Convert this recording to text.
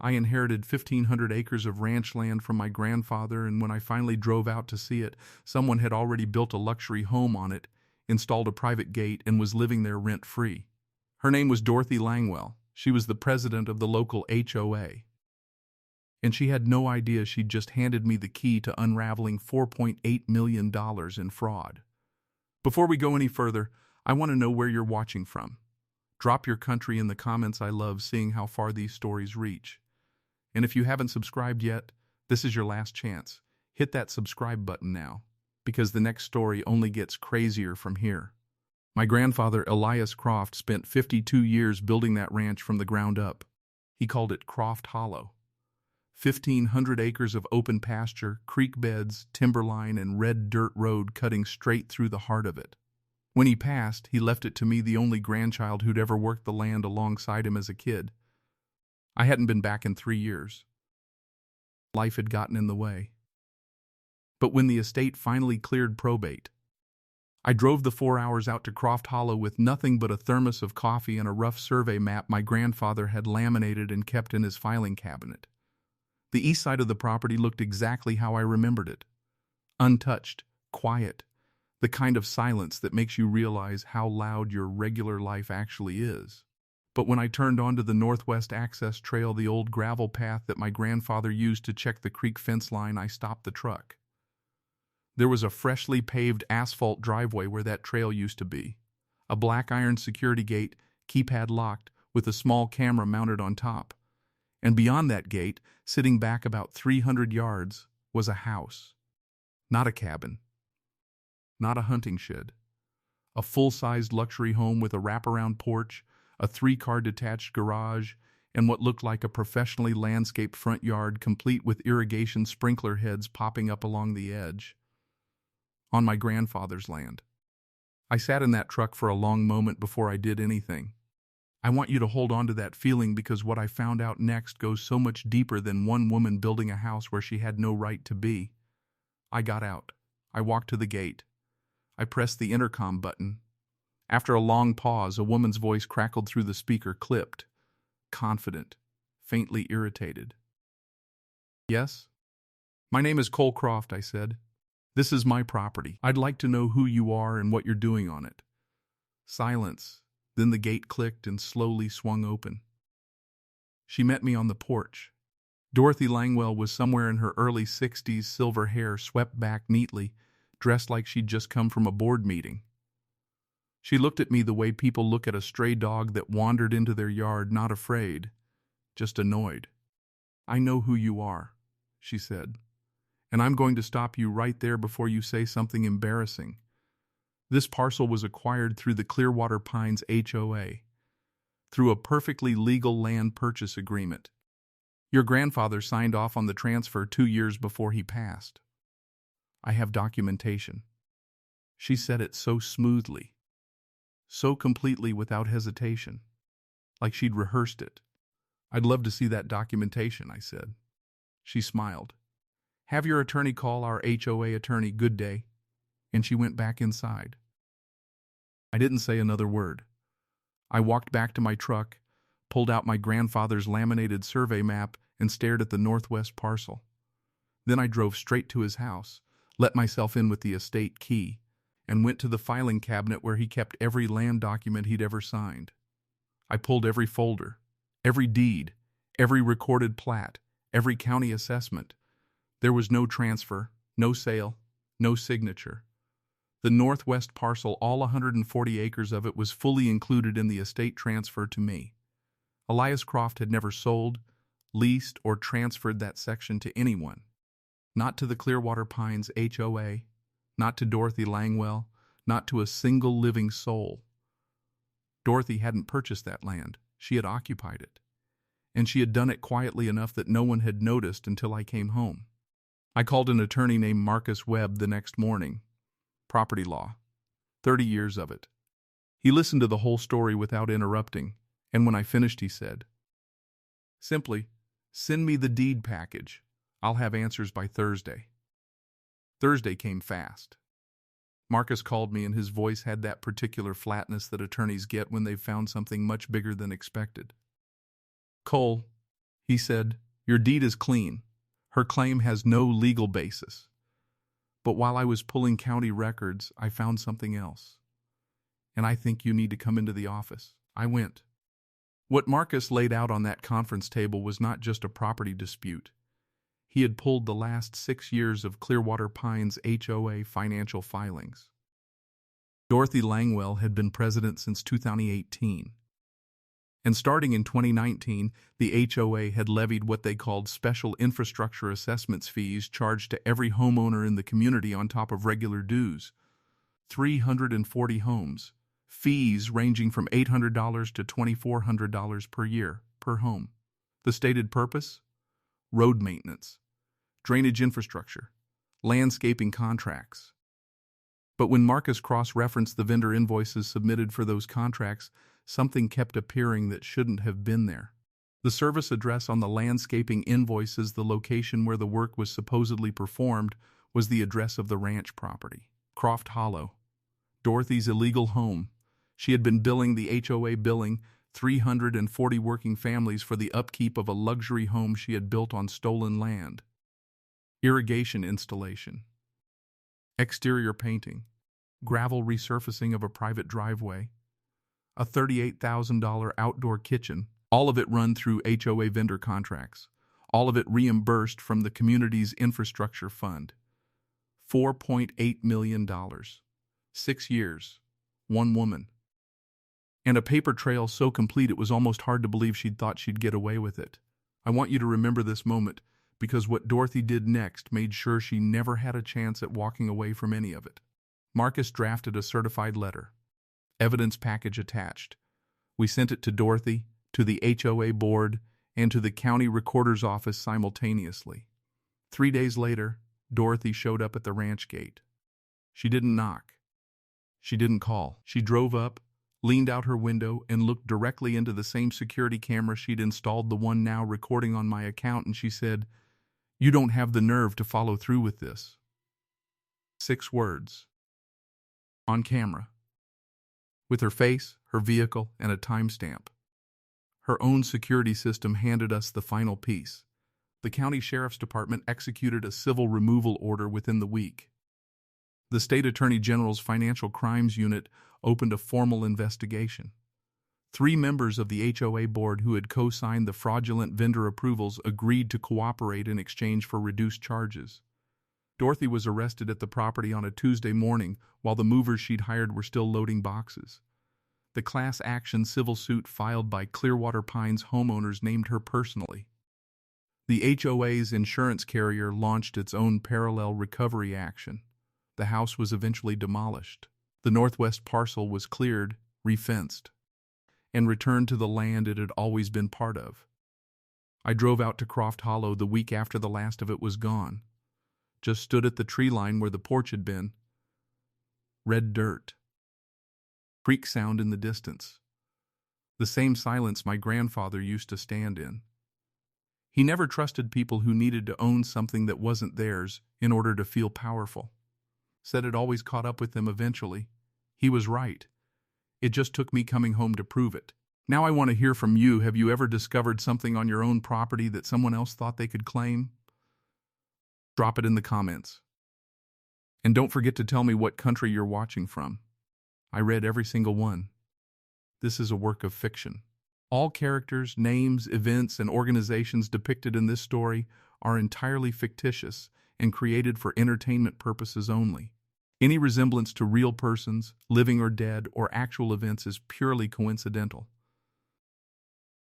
I inherited 1,500 acres of ranch land from my grandfather, and when I finally drove out to see it, someone had already built a luxury home on it, installed a private gate, and was living there rent-free. Her name was Dorothy Langwell. She was the president of the local HOA. And she had no idea she'd just handed me the key to unraveling $4.8 million in fraud. Before we go any further, I want to know where you're watching from. Drop your country in the comments. I love seeing how far these stories reach. And if you haven't subscribed yet, this is your last chance. Hit that subscribe button now, because the next story only gets crazier from here. My grandfather, Elias Croft, spent 52 years building that ranch from the ground up. He called it Croft Hollow. 1,500 acres of open pasture, creek beds, timberline, and red dirt road cutting straight through the heart of it. When he passed, he left it to me, the only grandchild who'd ever worked the land alongside him as a kid. I hadn't been back in 3 years. Life had gotten in the way. But when the estate finally cleared probate, I drove the 4 hours out to Croft Hollow with nothing but a thermos of coffee and a rough survey map my grandfather had laminated and kept in his filing cabinet. The east side of the property looked exactly how I remembered it. Untouched, quiet, the kind of silence that makes you realize how loud your regular life actually is. But when I turned onto the Northwest Access Trail, the old gravel path that my grandfather used to check the creek fence line, I stopped the truck. There was a freshly paved asphalt driveway where that trail used to be. A black iron security gate, keypad locked, with a small camera mounted on top. And beyond that gate, sitting back about 300 yards, was a house. Not a cabin. Not a hunting shed. A full-sized luxury home with a wraparound porch, a 3-car detached garage, and what looked like a professionally landscaped front yard complete with irrigation sprinkler heads popping up along the edge. On my grandfather's land. I sat in that truck for a long moment before I did anything. I want you to hold on to that feeling, because what I found out next goes so much deeper than one woman building a house where she had no right to be. I got out. I walked to the gate. I pressed the intercom button. After a long pause, a woman's voice crackled through the speaker, clipped, confident, faintly irritated. "Yes? My name is Cole Croft," I said. "This is my property. I'd like to know who you are and what you're doing on it." Silence. Then the gate clicked and slowly swung open. She met me on the porch. Dorothy Langwell was somewhere in her early 60s, silver hair swept back neatly, dressed like she'd just come from a board meeting. She looked at me the way people look at a stray dog that wandered into their yard, not afraid, just annoyed. "I know who you are," she said, "and I'm going to stop you right there before you say something embarrassing. This parcel was acquired through the Clearwater Pines HOA, through a perfectly legal land purchase agreement. Your grandfather signed off on the transfer 2 years before he passed. I have documentation." She said it so smoothly, so completely without hesitation, like she'd rehearsed it. "I'd love to see that documentation," I said. She smiled. "Have your attorney call our HOA attorney. Good day." And she went back inside. I didn't say another word. I walked back to my truck, pulled out my grandfather's laminated survey map, and stared at the northwest parcel. Then I drove straight to his house, let myself in with the estate key, and went to the filing cabinet where he kept every land document he'd ever signed. I pulled every folder, every deed, every recorded plat, every county assessment. There was no transfer, no sale, no signature. The northwest parcel, all 140 acres of it, was fully included in the estate transfer to me. Elias Croft had never sold, leased, or transferred that section to anyone. Not to the Clearwater Pines HOA, not to Dorothy Langwell, not to a single living soul. Dorothy hadn't purchased that land. She had occupied it. And she had done it quietly enough that no one had noticed until I came home. I called an attorney named Marcus Webb the next morning. Property law. 30 years of it. He listened to the whole story without interrupting, and when I finished he said, "Simply, send me the deed package. I'll have answers by Thursday." Thursday came fast. Marcus called me, and his voice had that particular flatness that attorneys get when they've found something much bigger than expected. "Cole," He said, "Your deed is clean. Her claim has no legal basis." But while I was pulling county records, I found something else. "And I think you need to come into the office." I went. What Marcus laid out on that conference table was not just a property dispute. He had pulled the last 6 years of Clearwater Pines HOA financial filings. Dorothy Langwell had been president since 2018. And starting in 2019, the HOA had levied what they called special infrastructure assessments fees charged to every homeowner in the community on top of regular dues. 340 homes. Fees ranging from $800 to $2,400 per year, per home. The stated purpose? Road maintenance, drainage infrastructure, landscaping contracts. But when Marcus cross-referenced the vendor invoices submitted for those contracts, something kept appearing that shouldn't have been there. The service address on the landscaping invoices, the location where the work was supposedly performed, was the address of the ranch property. Croft Hollow. Dorothy's illegal home. She had been billing the HOA 340 working families for the upkeep of a luxury home she had built on stolen land. Irrigation installation. Exterior painting. Gravel resurfacing of a private driveway. A $38,000 outdoor kitchen, all of it run through HOA vendor contracts, all of it reimbursed from the community's infrastructure fund. $4.8 million. 6 years. One woman. And a paper trail so complete it was almost hard to believe she'd thought she'd get away with it. I want you to remember this moment, because what Dorothy did next made sure she never had a chance at walking away from any of it. Marcus drafted a certified letter. Evidence package attached. We sent it to Dorothy, to the HOA board, and to the county recorder's office simultaneously. 3 days later, Dorothy showed up at the ranch gate. She didn't knock. She didn't call. She drove up, leaned out her window, and looked directly into the same security camera she'd installed, the one now recording on my account, and she said, "You don't have the nerve to follow through with this." 6 words. On camera. With her face, her vehicle, and a timestamp. Her own security system handed us the final piece. The county sheriff's department executed a civil removal order within the week. The state attorney general's financial crimes unit opened a formal investigation. 3 members of the HOA board who had co-signed the fraudulent vendor approvals agreed to cooperate in exchange for reduced charges. Dorothy was arrested at the property on a Tuesday morning while the movers she'd hired were still loading boxes. The class action civil suit filed by Clearwater Pines homeowners named her personally. The HOA's insurance carrier launched its own parallel recovery action. The house was eventually demolished. The northwest parcel was cleared, refenced, and returned to the land it had always been part of. I drove out to Croft Hollow the week after the last of it was gone. Just stood at the tree line where the porch had been. Red dirt. Creek sound in the distance. The same silence my grandfather used to stand in. He never trusted people who needed to own something that wasn't theirs in order to feel powerful. Said it always caught up with them eventually. He was right. It just took me coming home to prove it. Now I want to hear from you. Have you ever discovered something on your own property that someone else thought they could claim? Drop it in the comments. And don't forget to tell me what country you're watching from. I read every single one. This is a work of fiction. All characters, names, events, and organizations depicted in this story are entirely fictitious and created for entertainment purposes only. Any resemblance to real persons, living or dead, or actual events is purely coincidental.